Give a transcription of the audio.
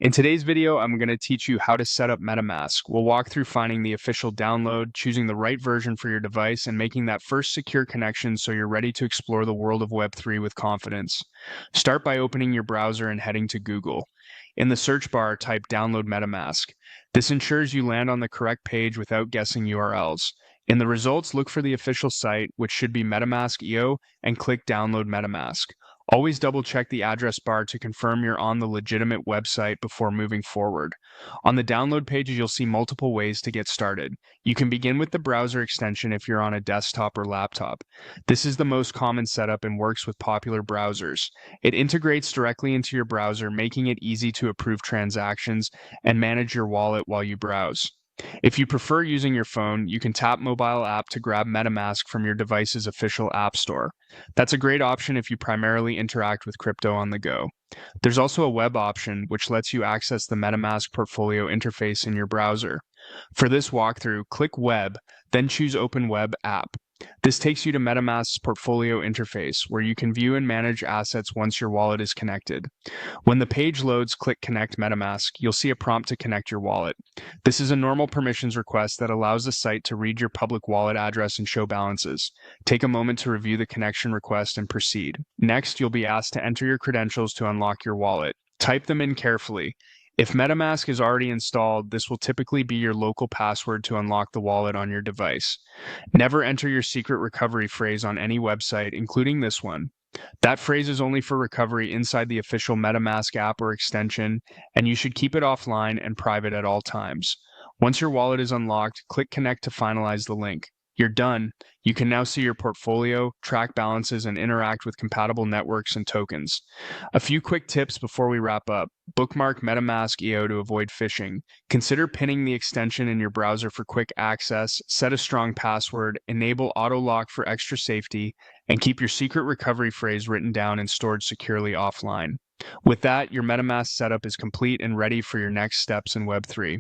In today's video, I'm going to teach you how to set up MetaMask. We'll walk through finding the official download, choosing the right version for your device, and making that first secure connection so you're ready to explore the world of Web3 with confidence. Start by opening your browser and heading to Google. In the search bar, type download MetaMask. This ensures you land on the correct page without guessing URLs. In the results, look for the official site, which should be MetaMask.io, and click download MetaMask. Always double check the address bar to confirm you're on the legitimate website before moving forward. On the download pages, you'll see multiple ways to get started. You can begin with the browser extension if you're on a desktop or laptop. This is the most common setup and works with popular browsers. It integrates directly into your browser, making it easy to approve transactions and manage your wallet while you browse. If you prefer using your phone, you can tap Mobile app to grab MetaMask from your device's official app store. That's a great option if you primarily interact with crypto on the go. There's also a web option, which lets you access the MetaMask portfolio interface in your browser. For this walkthrough, click Web, then choose Open Web App. This takes you to MetaMask's portfolio interface, where you can view and manage assets once your wallet is connected. When the page loads, click Connect MetaMask. You'll see a prompt to connect your wallet. This is a normal permissions request that allows the site to read your public wallet address and show balances. Take a moment to review the connection request and proceed. Next, you'll be asked to enter your credentials to unlock your wallet. Type them in carefully. If MetaMask is already installed, this will typically be your local password to unlock the wallet on your device. Never enter your secret recovery phrase on any website, including this one. That phrase is only for recovery inside the official MetaMask app or extension, and you should keep it offline and private at all times. Once your wallet is unlocked, click Connect to finalize the link. You're done. You can now see your portfolio, track balances, and interact with compatible networks and tokens. A few quick tips before we wrap up. Bookmark MetaMask.io to avoid phishing. Consider pinning the extension in your browser for quick access, set a strong password, enable auto lock for extra safety, and keep your secret recovery phrase written down and stored securely offline. With that, your MetaMask setup is complete and ready for your next steps in Web3.